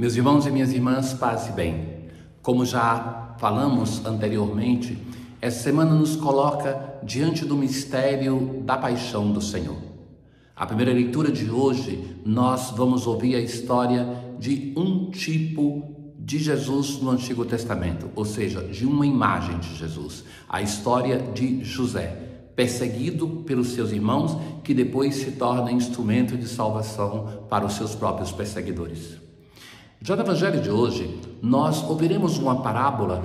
Meus irmãos e minhas irmãs, paz e bem. Como já falamos anteriormente, essa semana nos coloca diante do mistério da paixão do Senhor. A primeira leitura de hoje, nós vamos ouvir a história de um tipo de Jesus no Antigo Testamento, ou seja, de uma imagem de Jesus. A história de José, perseguido pelos seus irmãos, que depois se torna instrumento de salvação para os seus próprios perseguidores. Já no Evangelho de hoje, nós ouviremos uma parábola,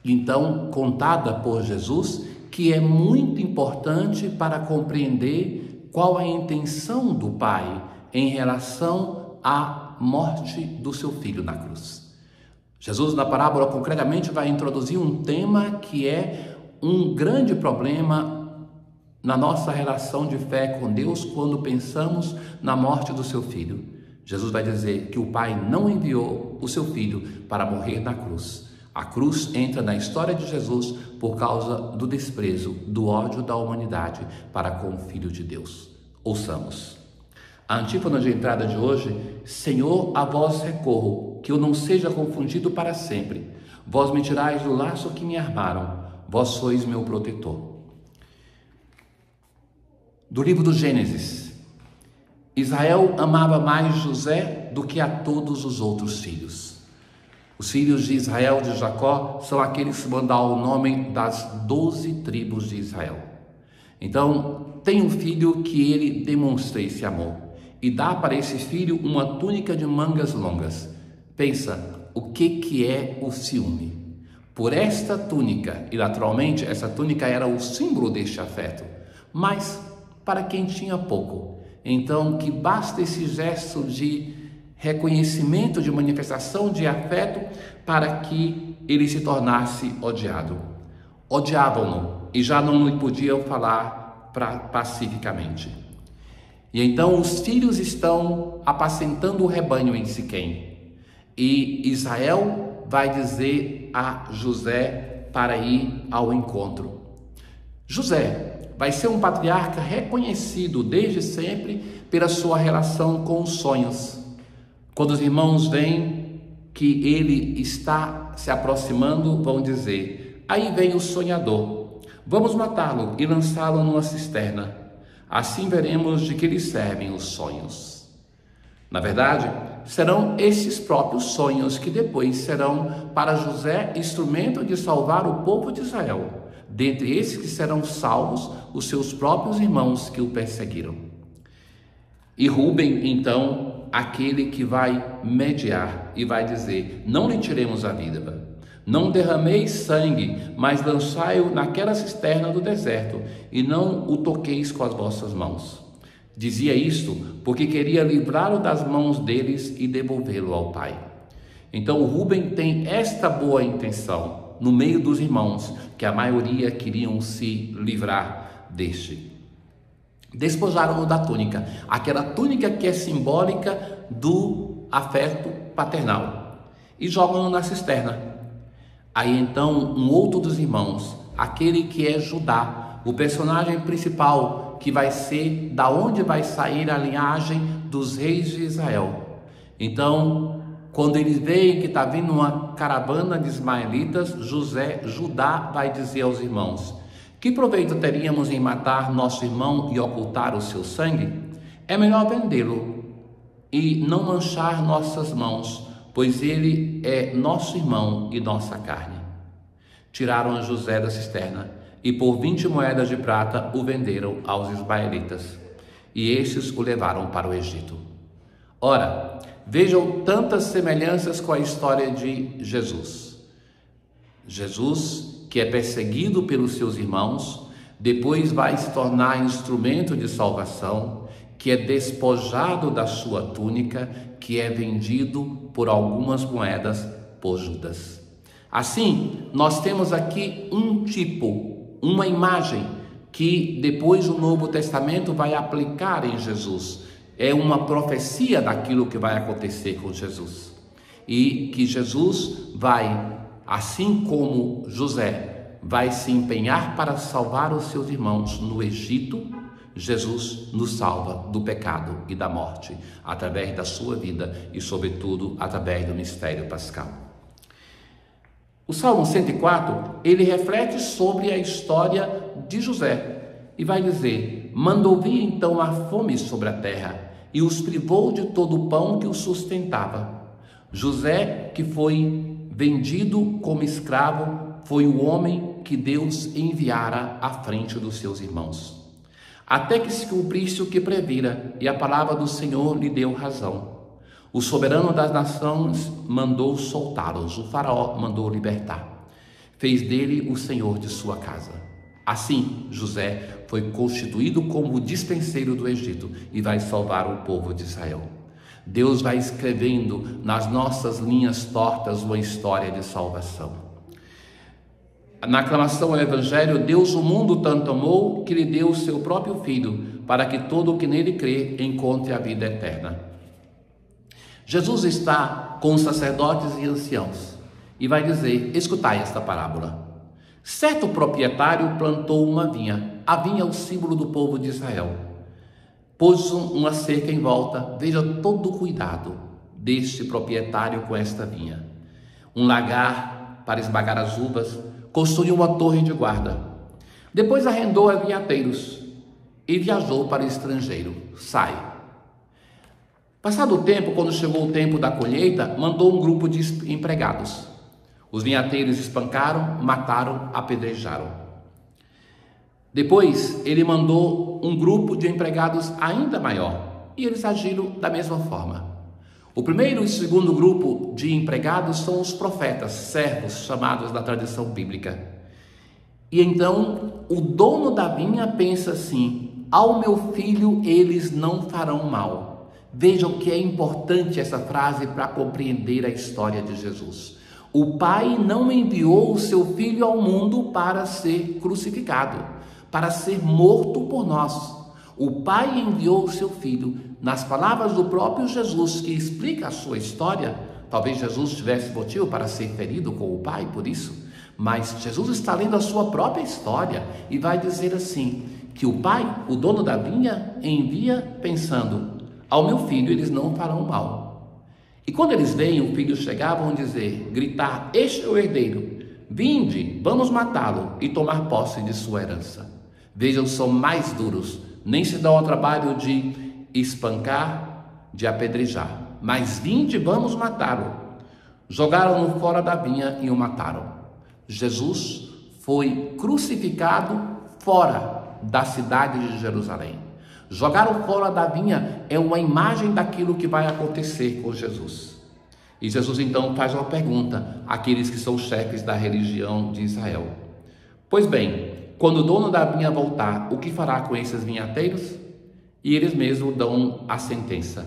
então, contada por Jesus, que é muito importante para compreender qual a intenção do Pai em relação à morte do seu filho na cruz. Jesus, na parábola, concretamente, vai introduzir um tema que é um grande problema na nossa relação de fé com Deus quando pensamos na morte do seu filho. Jesus vai dizer que o Pai não enviou o seu filho para morrer na cruz. A cruz entra na história de Jesus por causa do desprezo, do ódio da humanidade para com o Filho de Deus. Ouçamos. A antífona de entrada de hoje: Senhor, a vós recorro, que eu não seja confundido para sempre. Vós me tirais do laço que me armaram, vós sois meu protetor. Do livro do Gênesis. Israel amava mais José do que a todos os outros filhos. Os filhos de Israel, de Jacó, são aqueles que vão dar o nome das 12 tribos de Israel. Então, tem um filho que ele demonstra esse amor e dá para esse filho uma túnica de mangas longas. Pensa, o que é o ciúme? Por esta túnica, e naturalmente essa túnica era o símbolo deste afeto, mas para quem tinha pouco, então, que basta esse gesto de reconhecimento, de manifestação de afeto para que ele se tornasse odiado. Odiavam-no e já não lhe podiam falar pacificamente. E então os filhos estão apacentando o rebanho em Siquém. E Israel vai dizer a José para ir ao encontro. José vai ser um patriarca reconhecido desde sempre pela sua relação com os sonhos. Quando os irmãos veem que ele está se aproximando, vão dizer: aí vem o sonhador, vamos matá-lo e lançá-lo numa cisterna. Assim veremos de que lhe servem os sonhos. Na verdade, serão esses próprios sonhos que depois serão para José instrumento de salvar o povo de Israel. Dentre esses que serão salvos, os seus próprios irmãos que o perseguiram. E Rúben, então, aquele que vai mediar e vai dizer: não lhe tiremos a vida, não derrameis sangue, mas lançai-o naquela cisterna do deserto, e não o toqueis com as vossas mãos. Dizia isto porque queria livrá-lo das mãos deles e devolvê-lo ao pai. Então Rúben tem esta boa intenção no meio dos irmãos, que a maioria queriam se livrar deste. Despojaram-no da túnica, aquela túnica que é simbólica do afeto paternal, e jogam-no na cisterna. Aí então um outro dos irmãos, aquele que é Judá, o personagem principal, que vai ser da onde vai sair a linhagem dos reis de Israel. Então, quando eles veem que está vindo uma caravana de ismaelitas, Judá vai dizer aos irmãos: que proveito teríamos em matar nosso irmão e ocultar o seu sangue? É melhor vendê-lo e não manchar nossas mãos, pois ele é nosso irmão e nossa carne. Tiraram a José da cisterna e por 20 moedas de prata o venderam aos ismaelitas, e estes o levaram para o Egito. Ora, vejam tantas semelhanças com a história de Jesus. Jesus, que é perseguido pelos seus irmãos, depois vai se tornar instrumento de salvação, que é despojado da sua túnica, que é vendido por algumas moedas por Judas. Assim, nós temos aqui um tipo, uma imagem, que depois o Novo Testamento vai aplicar em Jesus. É uma profecia daquilo que vai acontecer com Jesus. E que Jesus vai, assim como José, vai se empenhar para salvar os seus irmãos no Egito, Jesus nos salva do pecado e da morte, através da sua vida e, sobretudo, através do mistério pascal. O Salmo 104, ele reflete sobre a história de José e vai dizer: mandou vir então a fome sobre a terra e os privou de todo o pão que os sustentava. José, que foi vendido como escravo, foi o homem que Deus enviara à frente dos seus irmãos, até que se cumprisse o que previra, e a palavra do Senhor lhe deu razão. O soberano das nações mandou soltá-los, o faraó mandou libertar. Fez dele o senhor de sua casa. Assim, José foi constituído como dispenseiro do Egito e vai salvar o povo de Israel. Deus vai escrevendo nas nossas linhas tortas uma história de salvação. Na aclamação ao Evangelho, Deus o mundo tanto amou que lhe deu o seu próprio Filho, para que todo o que nele crê encontre a vida eterna. Jesus está com os sacerdotes e anciãos e vai dizer: escutai esta parábola. Certo proprietário plantou uma vinha. A vinha é o símbolo do povo de Israel. Pôs uma cerca em volta. Veja todo o cuidado deste proprietário com esta vinha. Um lagar para esmagar as uvas. Construiu uma torre de guarda. Depois arrendou a vinhateiros e viajou para o estrangeiro. Sai. Passado o tempo, quando chegou o tempo da colheita, mandou um grupo de empregados. Os vinhateiros espancaram, mataram, apedrejaram. Depois, ele mandou um grupo de empregados ainda maior, e eles agiram da mesma forma. O primeiro e o segundo grupo de empregados são os profetas, servos, chamados da tradição bíblica. E então, o dono da vinha pensa assim: ao meu filho eles não farão mal. Vejam que é importante essa frase para compreender a história de Jesus. O Pai não enviou o seu Filho ao mundo para ser crucificado, para ser morto por nós. O Pai enviou o seu Filho. Nas palavras do próprio Jesus, que explica a sua história, talvez Jesus tivesse motivo para ser ferido com o Pai por isso, mas Jesus está lendo a sua própria história e vai dizer assim, que o Pai, o dono da vinha, envia pensando: ao meu filho eles não farão mal. E quando eles veem o filho chegar, vão dizer, gritar: este é o herdeiro, vinde, vamos matá-lo e tomar posse de sua herança. Vejam, são mais duros, nem se dão ao trabalho de espancar, de apedrejar, mas vinde, vamos matá-lo. Jogaram-no fora da vinha e o mataram. Jesus foi crucificado fora da cidade de Jerusalém. Jogar o fora da vinha é uma imagem daquilo que vai acontecer com Jesus. E Jesus então faz uma pergunta àqueles que são chefes da religião de Israel. Pois bem, quando o dono da vinha voltar, o que fará com esses vinhateiros? E eles mesmos dão a sentença.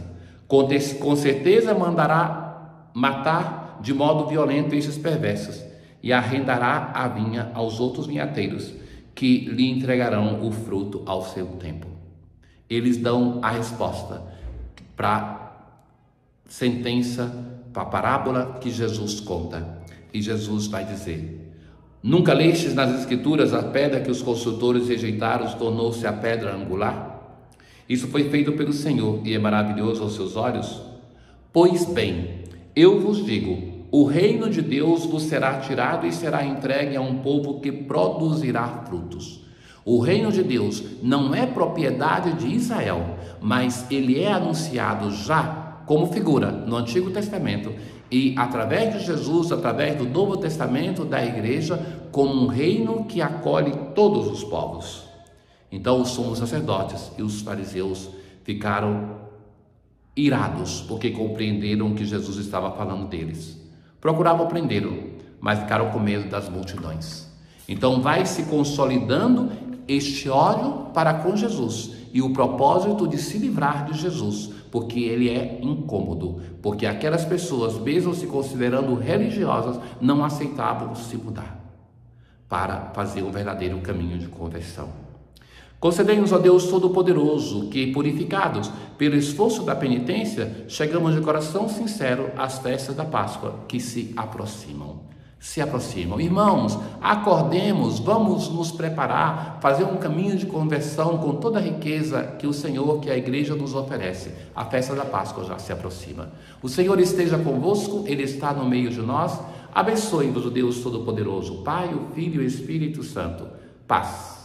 Com certeza mandará matar de modo violento esses perversos e arrendará a vinha aos outros vinhateiros, que lhe entregarão o fruto ao seu tempo. Eles dão a resposta para a sentença, para a parábola que Jesus conta. E Jesus vai dizer: nunca lestes nas Escrituras a pedra que os construtores rejeitaram tornou-se a pedra angular? Isso foi feito pelo Senhor e é maravilhoso aos seus olhos? Pois bem, eu vos digo, o reino de Deus vos será tirado e será entregue a um povo que produzirá frutos. O reino de Deus não é propriedade de Israel, mas ele é anunciado já como figura no Antigo Testamento e através de Jesus, através do Novo Testamento da igreja, como um reino que acolhe todos os povos. Então os sumos sacerdotes e os fariseus ficaram irados porque compreenderam que Jesus estava falando deles. Procuravam prendê-lo, mas ficaram com medo das multidões. Então vai se consolidando este ódio para com Jesus e o propósito de se livrar de Jesus, porque ele é incômodo, porque aquelas pessoas, mesmo se considerando religiosas, não aceitavam se mudar para fazer um verdadeiro caminho de conversão. Concedei-nos, ó Deus Todo-Poderoso, que, purificados pelo esforço da penitência, chegamos de coração sincero às festas da Páscoa que se aproximam. se aproximam. Irmãos, acordemos, vamos nos preparar, fazer um caminho de conversão com toda a riqueza que o Senhor, que a igreja nos oferece. A festa da Páscoa já se aproxima. O Senhor esteja convosco, Ele está no meio de nós. Abençoe-vos o Deus Todo-Poderoso, Pai, o Filho e o Espírito Santo. Paz.